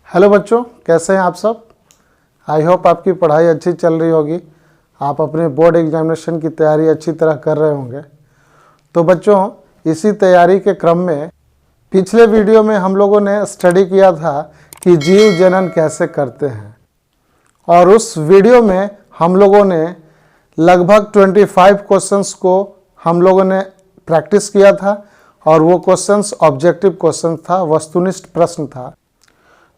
Hello बच्चों, कैसे हैं आप सब। आई होप आपकी पढ़ाई अच्छी चल रही होगी। आप अपने बोर्ड एग्जामिनेशन की तैयारी अच्छी तरह कर रहे होंगे। तो बच्चों, इसी तैयारी के क्रम में पिछले वीडियो में हम लोगों ने स्टडी किया था कि जीव जनन कैसे करते हैं, और उस वीडियो में हम लोगों ने लगभग 25 क्वेश्चंस को हम लोगों ने प्रैक्टिस किया था, और वो क्वेश्चंस ऑब्जेक्टिव क्वेश्चन था, वस्तुनिष्ठ प्रश्न था।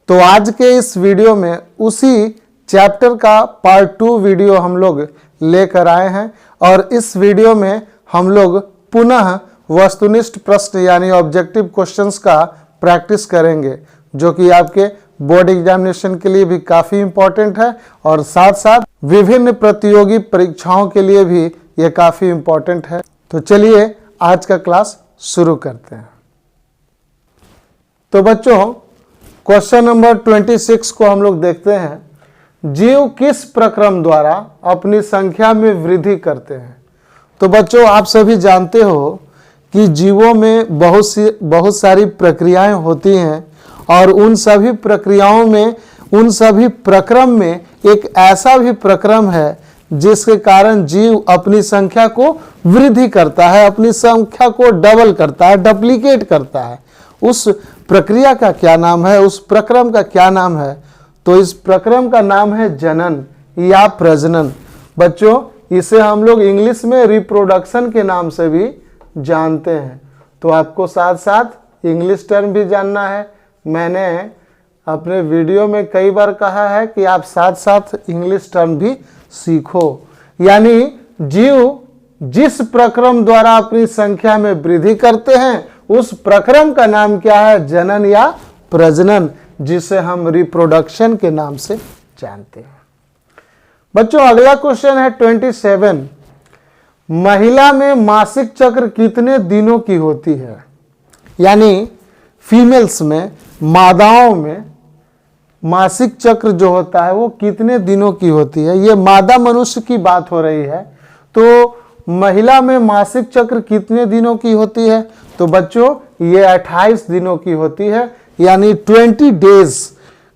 तो आज के इस वीडियो में उसी चैप्टर का पार्ट 2 वीडियो हम लोग लेकर आए हैं, और इस वीडियो में हम लोग पुनः वस्तुनिष्ठ प्रश्न यानी ऑब्जेक्टिव क्वेश्चंस का प्रैक्टिस करेंगे, जो कि आपके बोर्ड एग्जामिनेशन के लिए भी काफ़ी इम्पोर्टेंट है, और साथ साथ विभिन्न प्रतियोगी परीक्षाओं के लिए भी ये काफ़ी इम्पोर्टेंट है। तो चलिए आज का क्लास शुरू करते हैं। तो बच्चों, क्वेश्चन नंबर 26 को हम लोग देखते हैं। जीव किस प्रक्रम द्वारा अपनी संख्या में वृद्धि करते हैं। तो बच्चों, आप सभी जानते हो कि जीवों में बहुत सारी प्रक्रियाएं होती हैं, और उन सभी प्रक्रियाओं में, उन सभी प्रक्रम में एक ऐसा भी प्रक्रम है जिसके कारण जीव अपनी संख्या को वृद्धि करता है, अपनी संख्या को डबल करता है, डुप्लीकेट करता है। उस प्रक्रिया का क्या नाम है, उस प्रक्रम का क्या नाम है? तो इस प्रक्रम का नाम है जनन या प्रजनन। बच्चों, इसे हम लोग इंग्लिश में रिप्रोडक्शन के नाम से भी जानते हैं। तो आपको साथ साथ इंग्लिश टर्म भी जानना है। मैंने अपने वीडियो में कई बार कहा है कि आप साथ साथ इंग्लिश टर्म भी सीखो। यानी जीव जिस प्रक्रम द्वारा अपनी संख्या में वृद्धि करते हैं, उस प्रक्रम का नाम क्या है? जनन या प्रजनन, जिसे हम रिप्रोडक्शन के नाम से जानते हैं। बच्चों, अगला क्वेश्चन है 27। महिला में मासिक चक्र कितने दिनों की होती है? यानी फीमेल्स में, मादाओं में मासिक चक्र जो होता है वो कितने दिनों की होती है? ये मादा मनुष्य की बात हो रही है। तो महिला में मासिक चक्र कितने दिनों की होती है? तो बच्चों, ये 28 दिनों की होती है। यानी 20 डेज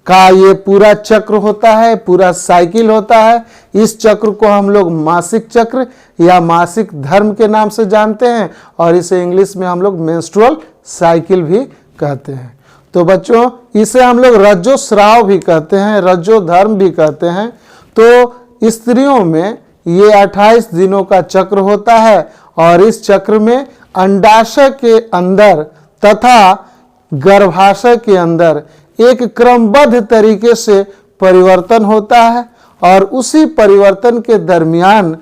का ये पूरा चक्र होता है, पूरा साइकिल होता है। इस चक्र को हम लोग मासिक चक्र या मासिक धर्म के नाम से जानते हैं, और इसे इंग्लिश में हम लोग मेंस्ट्रुअल साइकिल भी कहते हैं। तो बच्चों, इसे हम लोग रज्जोस्राव भी कहते हैं, रज्जोधर्म भी कहते हैं। तो स्त्रियों में ये 28 दिनों का चक्र होता है, और इस चक्र में अंडाशय के अंदर तथा गर्भाशय के अंदर एक क्रमबद्ध तरीके से परिवर्तन होता है, और उसी परिवर्तन के दरमियान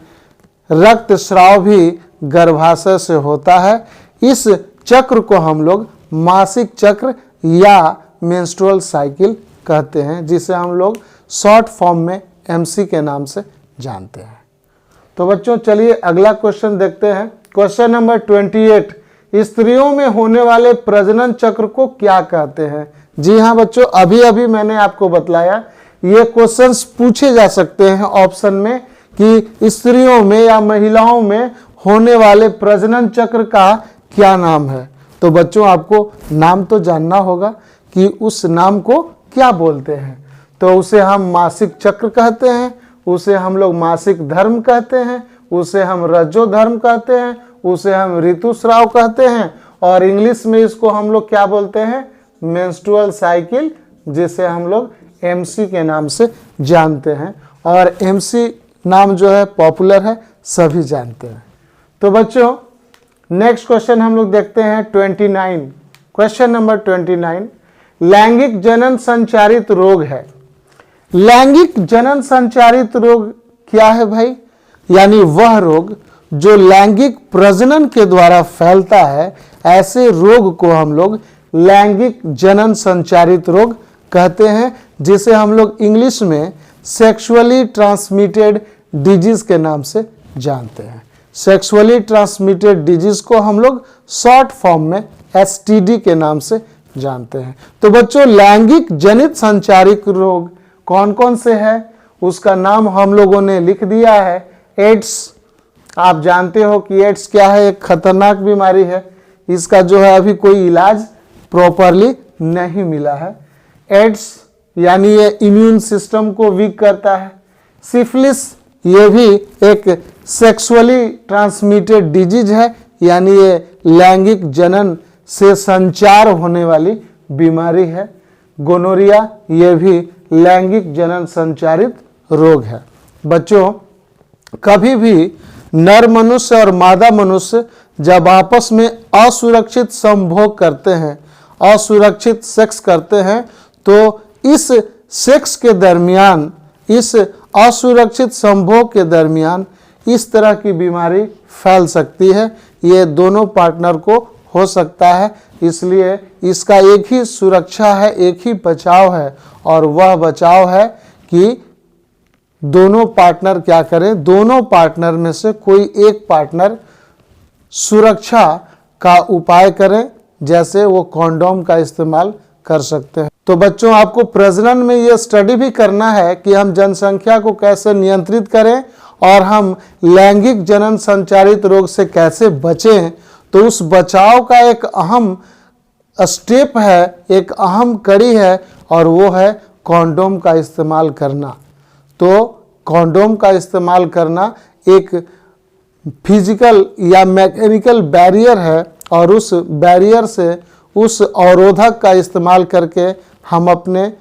रक्तस्राव भी गर्भाशय से होता है। इस चक्र को हम लोग मासिक चक्र या मेंस्ट्रुअल साइकिल कहते हैं, जिसे हम लोग शॉर्ट फॉर्म में MC के नाम से जानते हैं। तो बच्चों, चलिए अगला क्वेश्चन देखते हैं। Question number 28। स्त्रियों में होने वाले प्रजनन चक्र को क्या कहते हैं? जी हाँ बच्चों, अभी अभी मैंने आपको बतलाया, ये क्वेश्चंस पूछे जा सकते हैं ऑप्शन में कि स्त्रियों में या महिलाओं में होने वाले प्रजनन चक्र का क्या नाम है। तो बच्चों, आपको नाम तो जानना होगा कि उस नाम को क्या बोलते हैं। तो उसे हम मासिक चक्र कहते हैं, उसे हम लोग मासिक धर्म कहते हैं, उसे हम रज्जोधर्म कहते हैं, उसे हम ऋतुस्राव कहते हैं, और इंग्लिश में इसको हम लोग क्या बोलते हैं? मेंस्ट्रुअल साइकिल, जिसे हम लोग MC के नाम से जानते हैं। और MC नाम जो है पॉपुलर है, सभी जानते हैं। तो बच्चों, नेक्स्ट क्वेश्चन हम लोग देखते हैं 29। Question number 29। लैंगिक जनन संचारित रोग है। लैंगिक जनन संचारित रोग क्या है भाई? यानी वह रोग जो लैंगिक प्रजनन के द्वारा फैलता है, ऐसे रोग को हम लोग लैंगिक जनन संचारित रोग कहते हैं, जिसे हम लोग इंग्लिश में सेक्सुअली ट्रांसमिटेड डिजीज के नाम से जानते हैं। सेक्सुअली ट्रांसमिटेड डिजीज को हम लोग शॉर्ट फॉर्म में STD के नाम से जानते हैं। तो बच्चों, लैंगिक जनित संचारित रोग कौन कौन से हैं, उसका नाम हम लोगों ने लिख दिया है। एड्स, आप जानते हो कि एड्स क्या है? एक खतरनाक बीमारी है। इसका जो है अभी कोई इलाज प्रॉपरली नहीं मिला है। एड्स यानी ये इम्यून सिस्टम को वीक करता है। सिफिलिस ये भी एक सेक्सुअली ट्रांसमिटेड डिजीज है, यानी ये लैंगिक जनन से संचार होने वाली बीमारी है। गोनोरिया ये भी लैंगिक जनन संचारित रोग है। बच्चों, कभी भी नर मनुष्य और मादा मनुष्य जब आपस में असुरक्षित संभोग करते हैं, असुरक्षित सेक्स करते हैं, तो इस सेक्स के दरमियान, इस असुरक्षित संभोग के दरमियान इस तरह की बीमारी फैल सकती है। ये दोनों पार्टनर को हो सकता है, इसलिए इसका एक ही सुरक्षा है, एक ही बचाव है, और वह बचाव है कि दोनों पार्टनर क्या करें, दोनों पार्टनर में से कोई एक पार्टनर सुरक्षा का उपाय करें, जैसे वो कॉन्डोम का इस्तेमाल कर सकते हैं। तो बच्चों, आपको प्रजनन में ये स्टडी भी करना है कि हम जनसंख्या को कैसे नियंत्रित करें और हम लैंगिक जनन संचारित रोग से कैसे बचें। तो उस बचाव का एक अहम स्टेप है, एक अहम कड़ी है, और वो है कॉन्डोम का इस्तेमाल करना। तो कॉन्डोम का इस्तेमाल करना एक फिजिकल या मैकेनिकल बैरियर है, और उस बैरियर से, उस अवरोधक का इस्तेमाल करके हम अपने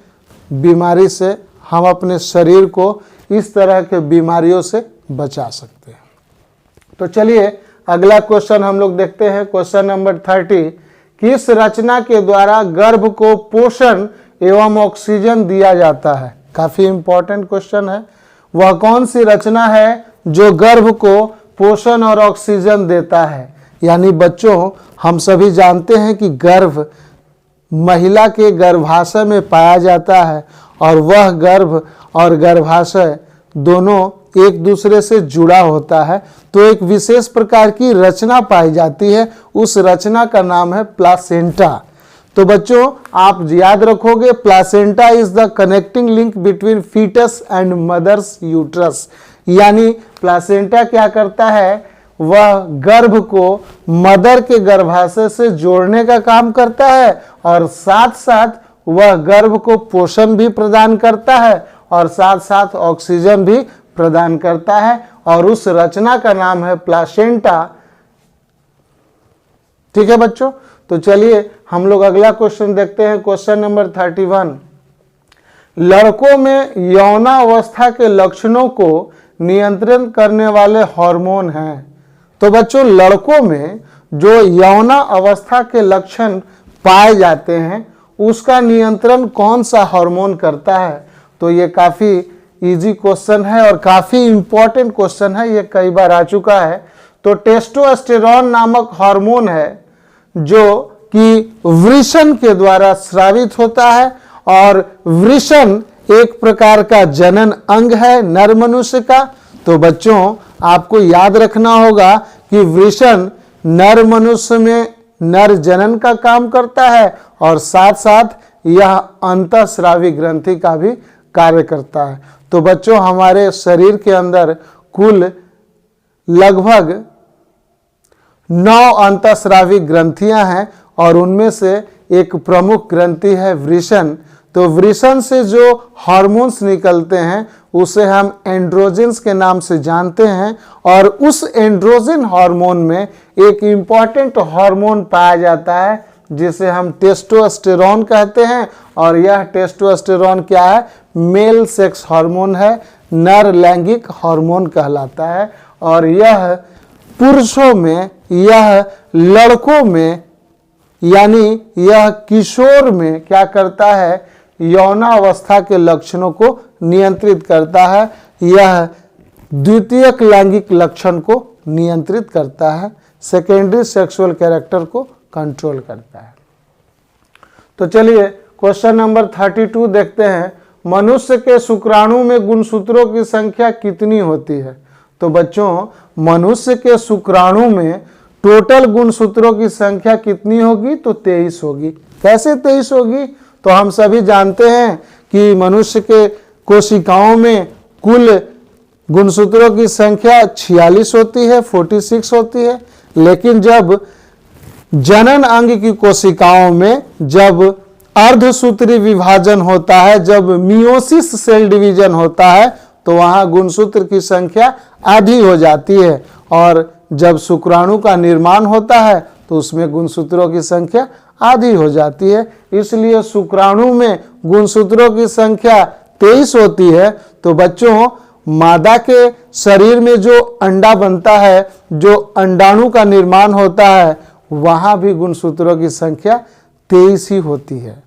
बीमारी से, हम अपने शरीर को इस तरह के बीमारियों से बचा सकते हैं। तो चलिए अगला क्वेश्चन हम लोग देखते हैं। क्वेश्चन नंबर 30, किस रचना के द्वारा गर्भ को पोषण एवं ऑक्सीजन दिया जाता है? काफी इंपॉर्टेंट क्वेश्चन है। वह कौन सी रचना है जो गर्भ को पोषण और ऑक्सीजन देता है? यानी बच्चों, हम सभी जानते हैं कि गर्भ महिला के गर्भाशय में पाया जाता है, और वह गर्भ और गर्भाशय दोनों एक दूसरे से जुड़ा होता है। तो एक विशेष प्रकार की रचना पाई जाती है, उस रचना का नाम है प्लासेंटा। तो बच्चों, आप याद रखोगे, placenta is the connecting link between foetus and mother's uterus. यानी प्लासेंटा क्या करता है, वह गर्भ को मदर के गर्भाशय से जोड़ने का काम करता है, और साथ साथ वह गर्भ को पोषण भी प्रदान करता है, और साथ साथ ऑक्सीजन भी प्रदान करता है, और उस रचना का नाम है प्लासेंटा। ठीक है बच्चों, तो चलिए हम लोग अगला क्वेश्चन देखते हैं। क्वेश्चन नंबर 31, लड़कों में यौनावस्था के लक्षणों को नियंत्रण करने वाले हार्मोन हैं। तो बच्चों, लड़कों में जो यौना अवस्था के लक्षण पाए जाते हैं, उसका नियंत्रण कौन सा हार्मोन करता है? तो ये काफी इजी क्वेश्चन है और काफी इंपॉर्टेंट क्वेश्चन है, ये कई बार आ चुका है। तो टेस्टोस्टेरोन नामक हार्मोन है जो कि वृषण के द्वारा स्रावित होता है, और वृषण एक प्रकार का जनन अंग है नर मनुष्य का। तो बच्चों, आपको याद रखना होगा कि वृषण नर मनुष्य में नर जनन का काम करता है, और साथ साथ यह अंतःस्रावी ग्रंथि का भी कार्य करता है। तो बच्चों, हमारे शरीर के अंदर कुल लगभग 9 अंतःस्रावी ग्रंथियां हैं, और उनमें से एक प्रमुख ग्रंथि है वृषण। तो वृषण से जो हार्मोन्स निकलते हैं उसे हम एंड्रोजन्स के नाम से जानते हैं, और उस एंड्रोजन हार्मोन में एक इम्पॉर्टेंट हार्मोन पाया जाता है जिसे हम टेस्टोस्टेरोन कहते हैं। और यह टेस्टोस्टेरोन क्या है? मेल सेक्स हार्मोन है, नर लैंगिक हार्मोन कहलाता है। और यह पुरुषों में, यह लड़कों में, यानी यह किशोर में क्या करता है? यौनावस्था के लक्षणों को नियंत्रित करता है। यह द्वितीयक लैंगिक लक्षण को नियंत्रित करता है, सेकेंडरी सेक्सुअल कैरेक्टर को कंट्रोल करता है। तो चलिए क्वेश्चन नंबर 32 देखते हैं। मनुष्य के शुक्राणु में गुणसूत्रों की संख्या कितनी होती है? तो बच्चों, मनुष्य के शुक्राणु में टोटल गुणसूत्रों की संख्या कितनी होगी? तो 23 होगी। कैसे 23 होगी? तो हम सभी जानते हैं कि मनुष्य के कोशिकाओं में कुल गुणसूत्रों की संख्या 46 होती है, 46 होती है। लेकिन जब जनन अंग की कोशिकाओं में जब अर्धसूत्री विभाजन होता है, जब मियोसिस सेल डिवीजन होता है तो वहां गुणसूत्र की संख्या आधी हो जाती है, और जब शुक्राणु का निर्माण होता है तो उसमें गुणसूत्रों की संख्या आधी हो जाती है। इसलिए शुक्राणु में गुणसूत्रों की संख्या 23 होती है। तो बच्चों, मादा के शरीर में जो अंडा बनता है, जो अंडाणु का निर्माण होता है, वहां भी गुणसूत्रों की संख्या 23 ही होती है।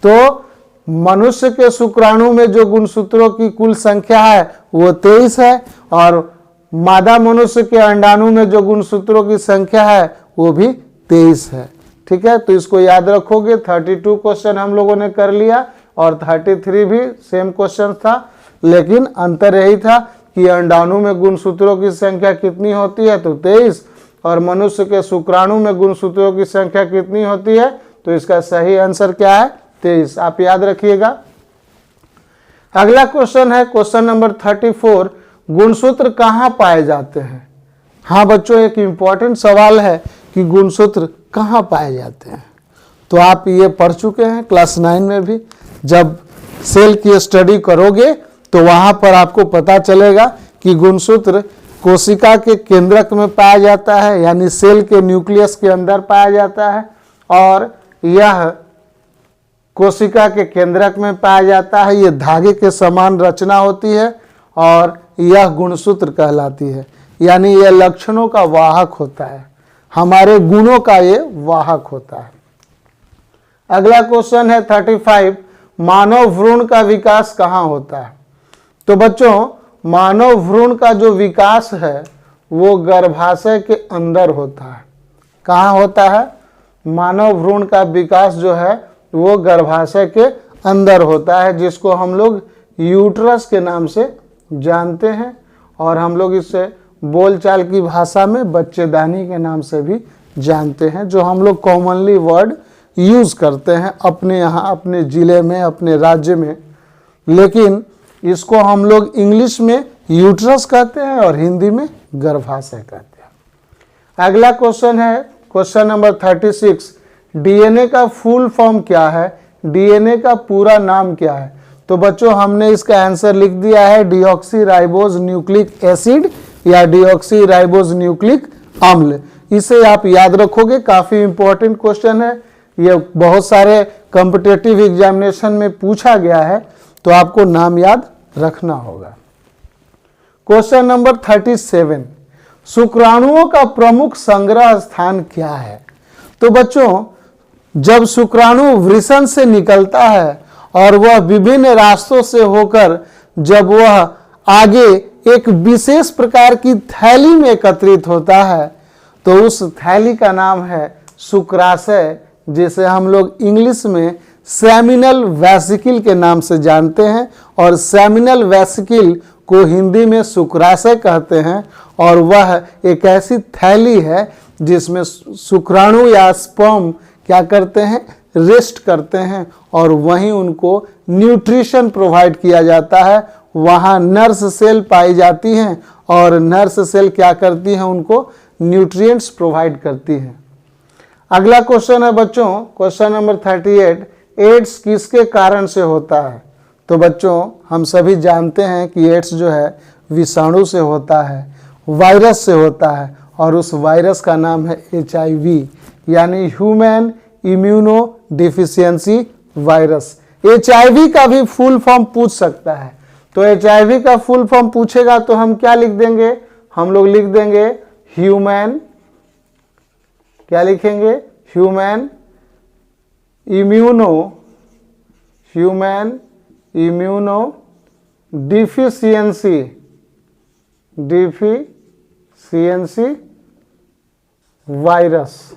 तो मनुष्य के शुक्राणु में जो गुणसूत्रों की कुल संख्या है वो 23 है, और मादा मनुष्य के अंडाणु में जो गुणसूत्रों की संख्या है वो भी 23 है। ठीक है, तो इसको याद रखोगे। 32 क्वेश्चन हम लोगों ने कर लिया, और 33 भी सेम क्वेश्चन था, लेकिन अंतर यही था कि अंडाणु में गुणसूत्रों की संख्या कितनी होती है, तो 23, और मनुष्य के शुक्राणु में गुणसूत्रों की संख्या कितनी होती है, तो इसका सही आंसर क्या है, 23। आप याद रखिएगा। अगला क्वेश्चन है क्वेश्चन नंबर 34, गुणसूत्र कहाँ पाए जाते हैं। हाँ बच्चों, एक इंपॉर्टेंट सवाल है कि गुणसूत्र कहाँ पाए जाते हैं। तो आप ये पढ़ चुके हैं क्लास 9 में भी। जब सेल की स्टडी करोगे तो वहां पर आपको पता चलेगा कि गुणसूत्र कोशिका के केंद्रक में पाया जाता है, यानी सेल के न्यूक्लियस के अंदर पाया जाता है, और यह कोशिका के केंद्रक में पाया जाता है। ये धागे के समान रचना होती है, और यह गुणसूत्र कहलाती है, यानी यह लक्षणों का वाहक होता है, हमारे गुणों का ये वाहक होता है। अगला क्वेश्चन है 35, मानव भ्रूण का विकास कहाँ होता है। तो बच्चों, मानव भ्रूण का जो विकास है वो गर्भाशय के अंदर होता है। कहाँ होता है? मानव भ्रूण का विकास जो है वो गर्भाशय के अंदर होता है, जिसको हम लोग यूट्रस के नाम से जानते हैं, और हम लोग इसे बोलचाल की भाषा में बच्चेदानी के नाम से भी जानते हैं, जो हम लोग कॉमनली वर्ड यूज करते हैं अपने यहाँ, अपने जिले में, अपने राज्य में। लेकिन इसको हम लोग इंग्लिश में यूट्रस कहते हैं और हिंदी में गर्भाशय कहते हैं। अगला क्वेश्चन है क्वेश्चन नंबर 36, डीएनए का फुल फॉर्म क्या है, डीएनए का पूरा नाम क्या है। तो बच्चों, हमने इसका आंसर लिख दिया है डीऑक्सी राइबोज न्यूक्लिक एसिड या डीऑक्सी राइबोज न्यूक्लिक अम्ल। इसे आप याद रखोगे, काफी इंपॉर्टेंट क्वेश्चन है, ये बहुत सारे कॉम्पिटिटिव एग्जामिनेशन में पूछा गया है, तो आपको नाम याद रखना होगा। क्वेश्चन नंबर 37, शुक्राणुओं का प्रमुख संग्रह स्थान क्या है। तो बच्चों, जब शुक्राणु वृषण से निकलता है और वह विभिन्न रास्तों से होकर जब वह आगे एक विशेष प्रकार की थैली में एकत्रित होता है, तो उस थैली का नाम है शुक्राशय, जिसे हम लोग इंग्लिश में सेमिनल वेसिकल के नाम से जानते हैं, और सेमिनल वेसिकल को हिंदी में शुक्राशय कहते हैं। और वह एक ऐसी थैली है जिसमें शुक्राणु या स्पर्म क्या करते हैं, रेस्ट करते हैं, और वहीं उनको न्यूट्रिशन प्रोवाइड किया जाता है। वहाँ नर्स सेल पाई जाती हैं, और नर्स सेल क्या करती हैं, उनको न्यूट्रिएंट्स प्रोवाइड करती हैं। अगला क्वेश्चन है बच्चों क्वेश्चन नंबर 38, एड्स किसके कारण से होता है। तो बच्चों, हम सभी जानते हैं कि एड्स जो है विषाणु से होता है, वायरस से होता है, और उस वायरस का नाम है HIV, यानी human immuno deficiency virus. HIV का भी फुल फॉर्म पूछ सकता है, तो HIV का फुल फॉर्म पूछेगा तो हम क्या लिख देंगे, हम लोग लिख देंगे ह्यूमन, क्या लिखेंगे, human immuno deficiency virus.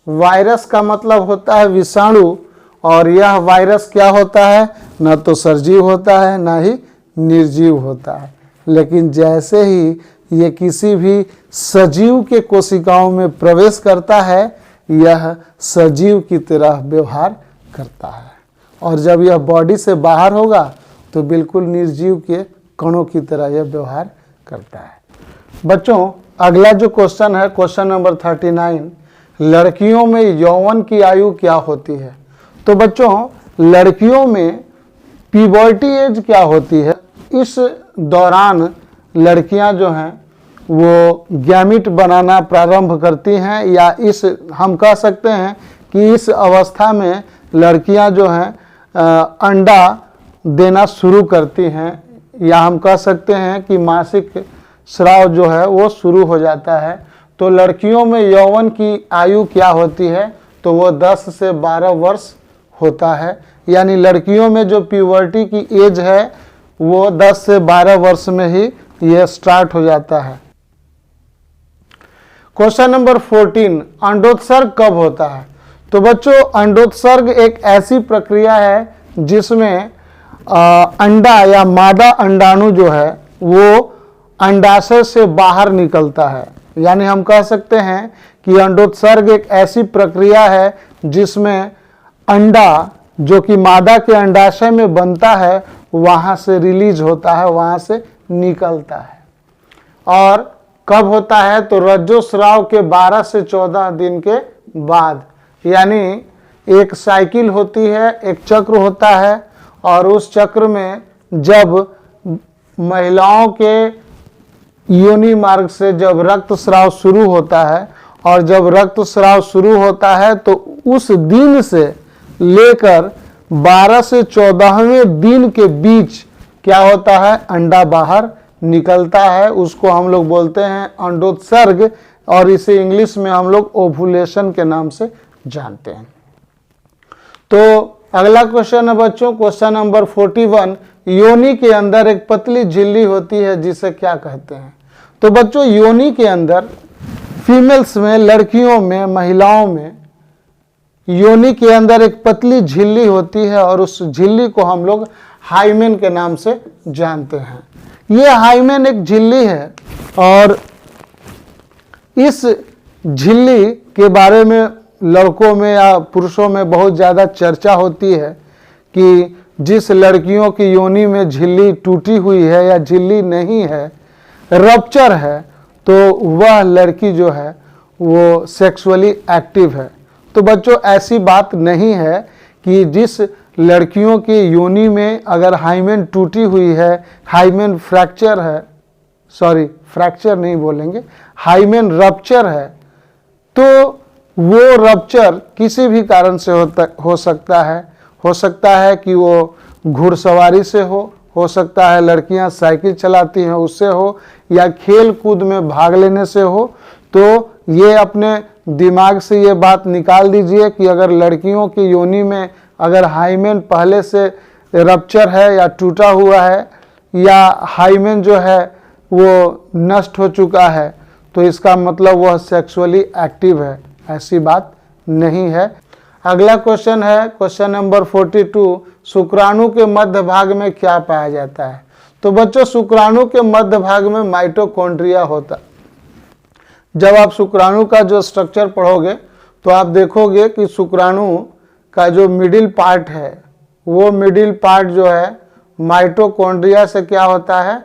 Virus का मतलब होता है विषाणु, और यह वायरस क्या होता है, न तो सजीव होता है ना ही निर्जीव होता है। लेकिन जैसे ही ये किसी भी सजीव के कोशिकाओं में प्रवेश करता है, यह सजीव की तरह व्यवहार करता है, और जब यह बॉडी से बाहर होगा तो बिल्कुल निर्जीव के कणों की तरह यह व्यवहार करता है। बच्चों, अगला जो क्वेश्चन है क्वेश्चन नंबर 39, लड़कियों में यौवन की आयु क्या होती है। तो बच्चों लड़कियों में प्यूबर्टी एज क्या होती है, इस दौरान लड़कियां जो हैं वो गैमिट बनाना प्रारंभ करती हैं, या इस हम कह सकते हैं कि इस अवस्था में लड़कियां जो हैं अंडा देना शुरू करती हैं, या हम कह सकते हैं कि मासिक स्राव जो है वो शुरू हो जाता है। तो लड़कियों में यौवन की आयु क्या होती है, तो वो 10 से 12 वर्ष होता है, यानी लड़कियों में जो प्यूबर्टी की एज है वो 10 से 12 वर्ष में ही ये स्टार्ट हो जाता है। क्वेश्चन नंबर 14, अंडोत्सर्ग कब होता है? तो बच्चों अंडोत्सर्ग एक ऐसी प्रक्रिया है जिसमें अंडा या मादा अंडाणु जो है वो अंडाशय से बाहर निकलता है, यानी हम कह सकते हैं कि अंडोत्सर्ग एक ऐसी प्रक्रिया है जिसमें अंडा जो कि मादा के अंडाशय में बनता है वहां से रिलीज होता है, वहां से निकलता है। और कब होता है, तो रज्जोस्राव के 12 से 14 दिन के बाद, यानी एक साइकिल होती है, एक चक्र होता है, और उस चक्र में जब महिलाओं के योनि मार्ग से जब रक्तस्राव शुरू होता है, और जब रक्तस्राव शुरू होता है तो उस दिन से लेकर 12 से 14वें दिन के बीच क्या होता है, अंडा बाहर निकलता है। उसको हम लोग बोलते हैं अंडोत्सर्ग, और इसे इंग्लिश में हम लोग ओवुलेशन के नाम से जानते हैं। तो अगला क्वेश्चन है बच्चों, क्वेश्चन नंबर 41, योनि के अंदर एक पतली झिल्ली होती है जिसे क्या कहते हैं? तो बच्चों योनि के अंदर फीमेल्स में, लड़कियों में, महिलाओं में योनि के अंदर एक पतली झिल्ली होती है, और उस झिल्ली को हम लोग हाइमेन के नाम से जानते हैं। ये हाइमेन एक झिल्ली है, और इस झिल्ली के बारे में लड़कों में या पुरुषों में बहुत ज़्यादा चर्चा होती है कि जिस लड़कियों की योनि में झिल्ली टूटी हुई है या झिल्ली नहीं है, रप्चर है, तो वह लड़की जो है वो सेक्सुअली एक्टिव है। तो बच्चों ऐसी बात नहीं है कि जिस लड़कियों की योनि में अगर हाइमेन टूटी हुई है, हाइमेन फ्रैक्चर है, सॉरी फ्रैक्चर नहीं बोलेंगे, हाइमेन रप्चर है, तो वो रप्चर किसी भी कारण से हो सकता है कि वो घुड़सवारी से हो सकता है लड़कियां साइकिल चलाती हैं उससे हो, या खेल कूद में भाग लेने से हो। तो ये अपने दिमाग से ये बात निकाल दीजिए कि अगर लड़कियों की योनि में अगर हाइमेन पहले से रप्चर है या टूटा हुआ है, या हाइमेन जो है वो नष्ट हो चुका है, तो इसका मतलब वह सेक्सुअली एक्टिव है, ऐसी बात नहीं है। अगला क्वेश्चन है क्वेश्चन नंबर 42, शुक्राणु के मध्य भाग में क्या पाया जाता है? तो बच्चों शुक्राणु के मध्य भाग में माइटोकॉन्ड्रिया होता। जब आप शुक्राणु का जो स्ट्रक्चर पढ़ोगे तो आप देखोगे कि शुक्राणु का जो मिडिल पार्ट है, वो मिडिल पार्ट जो है माइटोकॉन्ड्रिया से क्या होता है,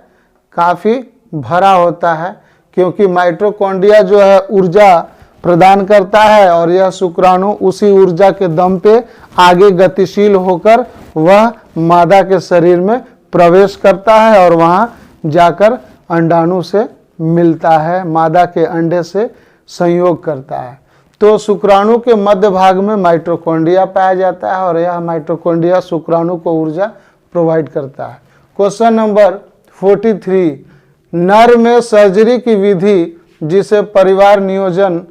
काफ़ी भरा होता है, क्योंकि माइटोकॉन्ड्रिया जो है ऊर्जा प्रदान करता है, और यह शुक्राणु उसी ऊर्जा के दम पे आगे गतिशील होकर वह मादा के शरीर में प्रवेश करता है, और वहाँ जाकर अंडाणु से मिलता है, मादा के अंडे से संयोग करता है। तो शुक्राणु के मध्य भाग में माइटोकॉन्ड्रिया पाया जाता है, और यह माइटोकॉन्ड्रिया शुक्राणु को ऊर्जा प्रोवाइड करता है। क्वेश्चन नंबर 43, नर में सर्जरी की विधि जिसे परिवार नियोजन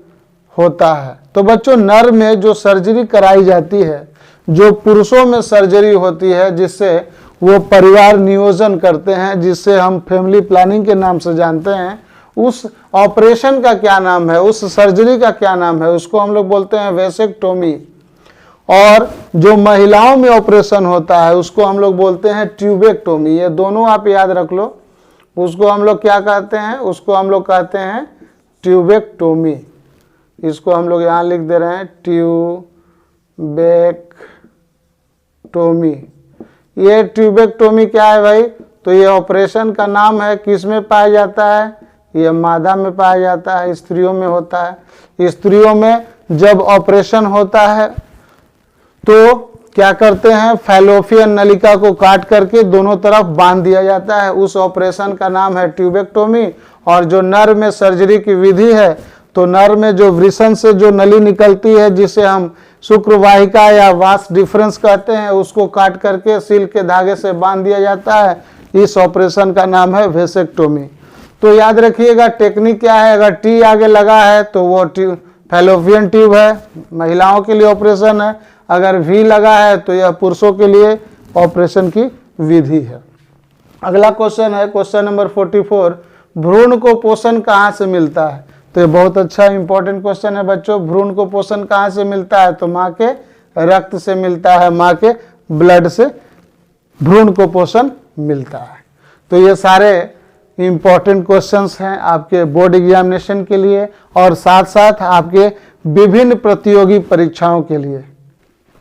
होता है। तो बच्चों नर में जो सर्जरी कराई जाती है, जो पुरुषों में सर्जरी होती है जिससे वो परिवार नियोजन करते हैं, जिससे हम फैमिली प्लानिंग के नाम से जानते हैं, उस ऑपरेशन का क्या नाम है, उस सर्जरी का क्या नाम है? उसको हम लोग बोलते हैं वेसेक्टोमी। और जो महिलाओं में ऑपरेशन होता है उसको हम लोग बोलते हैं ट्यूबेक्टोमी। ये दोनों आप याद रख लो। उसको हम लोग क्या कहते हैं? उसको हम लोग कहते हैं ट्यूबेक्टोमी। इसको हम लोग यहाँ लिख दे रहे हैं ट्यूबेक्टोमी। ये ट्यूबेक्टोमी क्या है भाई? तो ये ऑपरेशन का नाम है। किस में पाया जाता है? ये मादा में पाया जाता है, स्त्रियों में होता है। स्त्रियों में जब ऑपरेशन होता है तो क्या करते हैं, फैलोपियन नलिका को काट करके दोनों तरफ बांध दिया जाता है। उस ऑपरेशन का नाम है ट्यूबेक्टोमी। और जो नर में सर्जरी की विधि है, तो नर में जो वृषण से जो नली निकलती है जिसे हम शुक्रवाहिका या वास डिफरेंस कहते हैं, उसको काट करके सिल्क के धागे से बांध दिया जाता है। इस ऑपरेशन का नाम है वेसेक्टोमी। तो याद रखिएगा टेक्निक क्या है, अगर टी आगे लगा है तो वो फैलोपियन ट्यूब है, महिलाओं के लिए ऑपरेशन है। अगर वी लगा है तो यह पुरुषों के लिए ऑपरेशन की विधि है। अगला क्वेश्चन है क्वेश्चन नंबर 44, भ्रूण को पोषण कहाँ से मिलता है। तो ये बहुत अच्छा इंपॉर्टेंट क्वेश्चन है बच्चों। भ्रूण को पोषण कहाँ से मिलता है, तो माँ के रक्त से मिलता है, माँ के ब्लड से भ्रूण को पोषण मिलता है। तो ये सारे इंपॉर्टेंट क्वेश्चंस हैं आपके बोर्ड एग्जामिनेशन के लिए और साथ साथ आपके विभिन्न प्रतियोगी परीक्षाओं के लिए।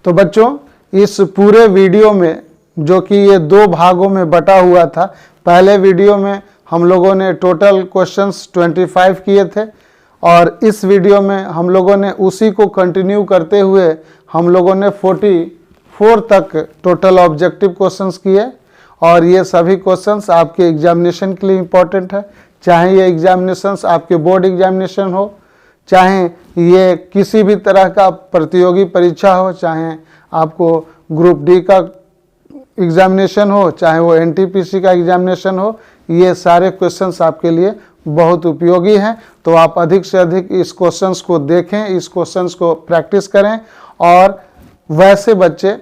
तो बच्चों इस पूरे वीडियो में, जो कि ये 2 भागों में बटा हुआ था, पहले वीडियो में हम लोगों ने टोटल क्वेश्चंस 25 किए थे और इस वीडियो में हम लोगों ने उसी को कंटिन्यू करते हुए हम लोगों ने 44 तक टोटल ऑब्जेक्टिव क्वेश्चंस किए। और ये सभी क्वेश्चंस आपके एग्जामिनेशन के लिए इम्पोर्टेंट है, चाहे ये एग्जामिनेशंस आपके बोर्ड एग्जामिनेशन हो, चाहे ये किसी भी तरह का प्रतियोगी परीक्षा हो, चाहे आपको ग्रुप डी का एग्जामिनेशन हो, चाहे वो एनटीपीसी का एग्जामिनेशन हो, ये सारे क्वेश्चंस आपके लिए बहुत उपयोगी हैं। तो आप अधिक से अधिक इस क्वेश्चंस को देखें, इस क्वेश्चंस को प्रैक्टिस करें। और वैसे बच्चे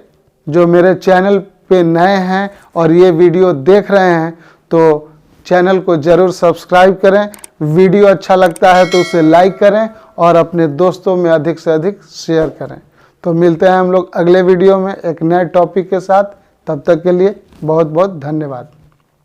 जो मेरे चैनल पे नए हैं और ये वीडियो देख रहे हैं, तो चैनल को ज़रूर सब्सक्राइब करें। वीडियो अच्छा लगता है तो उसे लाइक करें और अपने दोस्तों में अधिक से अधिक शेयर करें। तो मिलते हैं हम लोग अगले वीडियो में एक नए टॉपिक के साथ। तब तक के लिए बहुत बहुत धन्यवाद।